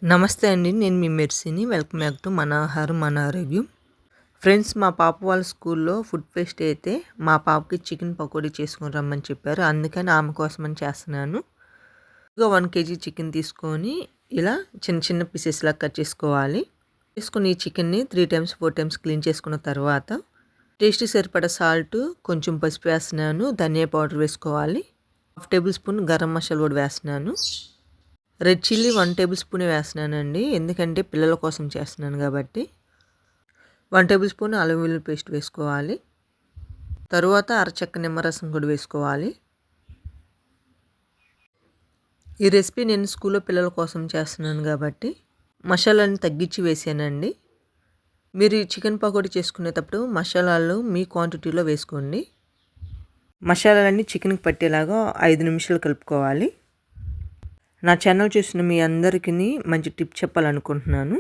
నమస్తే అండి. నేను మీ మెర్సీని. వెల్కమ్ బ్యాక్ టు మన ఆహారం మన ఆరోగ్యం. ఫ్రెండ్స్, మా పాప వాళ్ళ స్కూల్లో ఫుడ్ ఫెస్ట్ అయితే మా పాపకి చికెన్ పకోడీ చేసుకొని రమ్మని చెప్పారు. అందుకని ఆమె కోసమని చేస్తున్నాను. 1 కేజీ చికెన్ తీసుకొని ఇలా చిన్న చిన్న పీసెస్లా కట్ చేసుకోవాలి. తీసుకుని ఈ చికెన్ని 3 టైమ్స్ 4 టైమ్స్ క్లీన్ చేసుకున్న తర్వాత టేస్ట్కి సరిపడా సాల్ట్, కొంచెం పసుపు వేస్తున్నాను. ధనియా పౌడర్ వేసుకోవాలి. 1/2 టేబుల్ స్పూన్ గరం మసాలా కూడా వేస్తున్నాను. రెడ్ చిల్లీ 1 టేబుల్ స్పూనే వేస్తున్నానండి. ఎందుకంటే పిల్లల కోసం చేస్తున్నాను కాబట్టి. 1 టేబుల్ స్పూన్ అల్లం వెల్లుల్లి పేస్ట్ వేసుకోవాలి. తరువాత అరచెక్క నిమ్మరసం కూడా వేసుకోవాలి. ఈ రెసిపీ నేను స్కూల్లో పిల్లల కోసం చేస్తున్నాను కాబట్టి మసాలాని తగ్గించి వేసానండి. మీరు ఈ చికెన్ పకోడీ చేసుకునేటప్పుడు మసాలాలు మీ క్వాంటిటీలో వేసుకోండి. మసాలాలన్నీ చికెన్కి పట్టేలాగా 5 నిమిషాలు కలుపుకోవాలి. నా ఛానల్ చూసిన మీ అందరికీ మంచి టిప్ చెప్పాలనుకుంటున్నాను.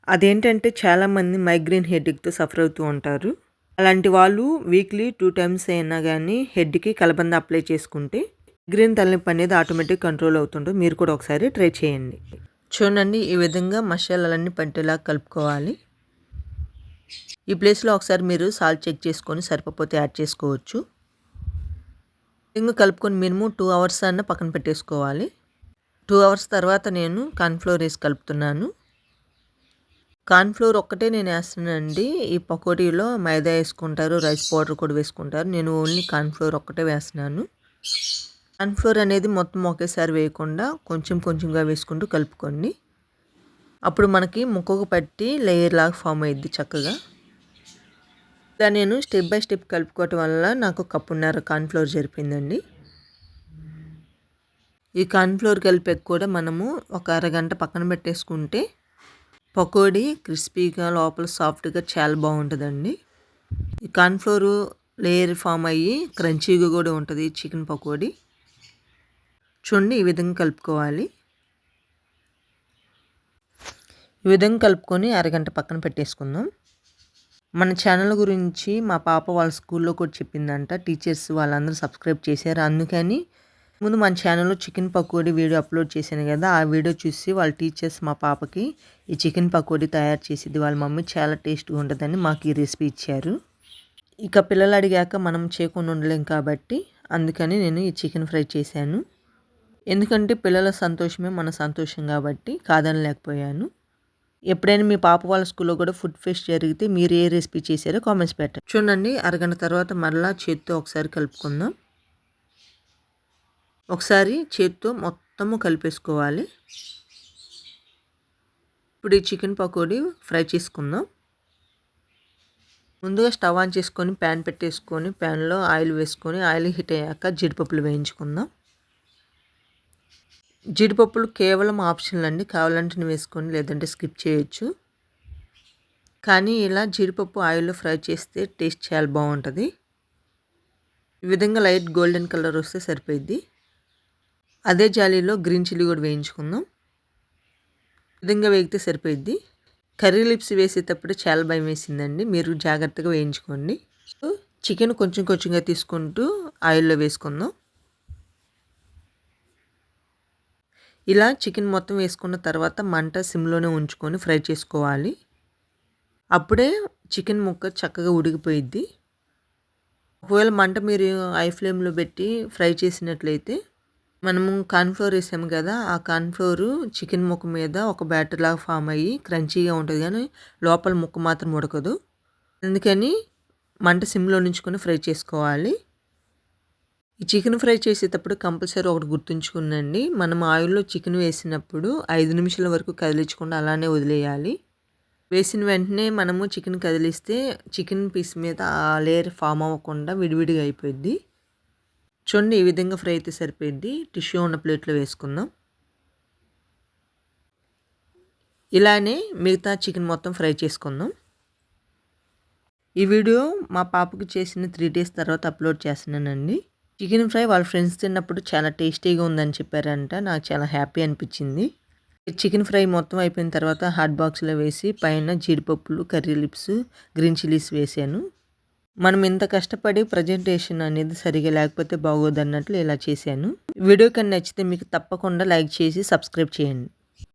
అదేంటంటే చాలామంది మైగ్రేన్ హెడ్ఏక్తో సఫర్ అవుతూ ఉంటారు. అలాంటి వాళ్ళు వీక్లీ 2 టైమ్స్ అయినా కానీ హెడ్కి కలబంద అప్లై చేసుకుంటే మైగ్రేన్ తలనొప్పి అనేది ఆటోమేటిక్ కంట్రోల్ అవుతుంటుంది. మీరు కూడా ఒకసారి ట్రై చేయండి. చూడండి, ఈ విధంగా మసాలాలన్నీ పట్టేలా కలుపుకోవాలి. ఈ ప్లేస్లో ఒకసారి మీరు సాల్ట్ చెక్ చేసుకొని సరిపోతే యాడ్ చేసుకోవచ్చు. ఇంకా కలుపుకొని మినిమం 2 అవర్స్ అన్న పక్కన పెట్టేసుకోవాలి. 2 అవర్స్ తర్వాత నేను కార్న్‌ఫ్లోర్ వేసి కలుపుతున్నాను. కార్న్‌ఫ్లోర్ ఒక్కటే నేను వేస్తున్నానండి. ఈ పకోడీలో మైదా వేసుకుంటారు, రైస్ పౌడర్ కూడా వేసుకుంటారు. నేను ఓన్లీ కార్న్‌ఫ్లోర్ ఒక్కటే వేస్తున్నాను. కార్న్‌ఫ్లోర్ అనేది మొత్తం ఒకేసారి వేయకుండా కొంచెం కొంచెంగా వేసుకుంటూ కలుపుకోండి. అప్పుడు మనకి ముక్కకు పట్టి లేయర్ లాగా ఫామ్ అయ్యిద్ది చక్కగా. ఇలా నేను స్టెప్ బై స్టెప్ కలుపుకోవటం వల్ల నాకు కప్పున్నర కార్న్‌ఫ్లోర్ సరిపోయిందండి. ఈ కార్న్‌ఫ్లోర్ కలిపాక కూడా మనము ఒక అరగంట పక్కన పెట్టేసుకుంటే పకోడీ క్రిస్పీగా లోపల సాఫ్ట్గా చాలా బాగుంటుందండి. ఈ కార్న్‌ఫ్లోర్ లేయర్ ఫామ్ అయ్యి క్రంచీగా కూడా ఉంటుంది చికెన్ పకోడీ. చూడండి, ఈ విధంగా కలుపుకోవాలి. ఈ విధంగా కలుపుకొని అరగంట పక్కన పెట్టేసుకుందాం. మన ఛానల్ గురించి మా పాప వాళ్ళ స్కూల్లో కూడా చెప్పిందంట. టీచర్స్ వాళ్ళందరూ సబ్స్క్రైబ్ చేశారు. అందుకని ముందు మన ఛానల్లో చికెన్ పకోడీ వీడియో అప్లోడ్ చేశాను కదా, ఆ వీడియో చూసి వాళ్ళ టీచర్స్ మా పాపకి ఈ చికెన్ పకోడీ తయారు చేసిద్ది. వాళ్ళ మమ్మీ చాలా టేస్ట్గా ఉంటుందని మాకు ఈ రెసిపీ ఇచ్చారు. ఇక పిల్లలు అడిగాక మనం చేయకుండా ఉండలేం కాబట్టి అందుకని నేను ఈ చికెన్ ఫ్రై చేశాను. ఎందుకంటే పిల్లల సంతోషమే మన సంతోషం కాబట్టి కాదనలేకపోయాను. ఎప్పుడైనా మీ పాప వాళ్ళ స్కూల్లో కూడా ఫుడ్ ఫెస్ట్ జరిగితే మీరు ఏ రెసిపీ చేశారో కామెంట్స్ పెట్టండి. చూడండి, అరగంట తర్వాత మరలా చేత్తో ఒకసారి కలుపుకుందాం. ఒకసారి చేత్తో మొత్తము కలిపేసుకోవాలి. ఇప్పుడు ఈ చికెన్ పకోడీ ఫ్రై చేసుకుందాం. ముందుగా స్టవ్ ఆన్ చేసుకొని ప్యాన్ పెట్టేసుకొని ప్యాన్లో ఆయిల్ వేసుకొని ఆయిల్ హీట్ అయ్యాక జీడిపప్పులు వేయించుకుందాం. జీడిపప్పులు కేవలం ఆప్షనల్ అండి. కావాలంటే వేసుకొని లేదంటే స్కిప్ చేయొచ్చు. కానీ ఇలా జీడిపప్పు ఆయిల్లో ఫ్రై చేస్తే టేస్ట్ చాలా బాగుంటుంది. ఈ విధంగా లైట్ గోల్డెన్ కలర్ వస్తే సరిపోయిద్ది. అదే జాలీలో గ్రీన్ చిల్లీ కూడా వేయించుకుందాం. ఈ విధంగా వేగితే సరిపోయిద్ది. కర్రీ లిప్స్ వేసేటప్పుడు చాలా భయం వేసిందండి. మీరు జాగ్రత్తగా వేయించుకోండి. చికెన్ కొంచెం కొంచెంగా తీసుకుంటూ ఆయిల్లో వేసుకుందాం. ఇలా చికెన్ మొత్తం వేసుకున్న తర్వాత మంట సిమ్లోనే ఉంచుకొని ఫ్రై చేసుకోవాలి. అప్పుడే చికెన్ ముక్క చక్కగా ఉడికిపోయిద్ది. ఒకవేళ మంట మీరు హై ఫ్లేమ్లో పెట్టి ఫ్రై చేసినట్లయితే మనము కార్న్‌ఫ్లోర్ వేసాము కదా, ఆ కార్న్‌ఫ్లోర్ చికెన్ ముక్క మీద ఒక బ్యాటర్ లాగా ఫామ్ అయ్యి క్రంచీగా ఉంటుంది కానీ లోపల ముక్క మాత్రం ఉడకదు. అందుకని మంట సిమ్లో ఉంచుకొని ఫ్రై చేసుకోవాలి. ఈ చికెన్ ఫ్రై చేసేటప్పుడు కంపల్సరీ ఒకటి గుర్తుంచుకునండి. మనం ఆయిల్లో చికెన్ వేసినప్పుడు 5 నిమిషాల వరకు కదిలించకుండా అలానే వదిలేయాలి. వేసిన వెంటనే మనము చికెన్ కదిలిస్తే చికెన్ పీస్ మీద ఆ లేయర్ ఫామ్ అవ్వకుండా విడివిడిగా అయిపోద్ది. చూడండి, ఈ విధంగా ఫ్రై అయితే సరిపోయింది. టిష్యూ ఉన్న ప్లేట్లో వేసుకుందాం. ఇలానే మిగతా చికెన్ మొత్తం ఫ్రై చేసుకుందాం. ఈ వీడియో మా పాపకి చేసిన 3 డేస్ తర్వాత అప్లోడ్ చేస్తున్నానండి. చికెన్ ఫ్రై వాళ్ళ ఫ్రెండ్స్ తిన్నప్పుడు చాలా టేస్టీగా ఉందని చెప్పారంట. నాకు చాలా హ్యాపీ అనిపించింది. చికెన్ ఫ్రై మొత్తం అయిపోయిన తర్వాత హాట్ బాక్స్లో వేసి పైన జీడిపప్పులు, కర్రీ లిప్స్, గ్రీన్ చిల్లీస్ వేసాను. మనం ఇంత కష్టపడి ప్రజెంటేషన్ అనేది సరిగా లేకపోతే బాగోదన్నట్లు ఇలా చేశాను. వీడియో కానీ నచ్చితే మీకు తప్పకుండా లైక్ చేసి సబ్స్క్రైబ్ చేయండి.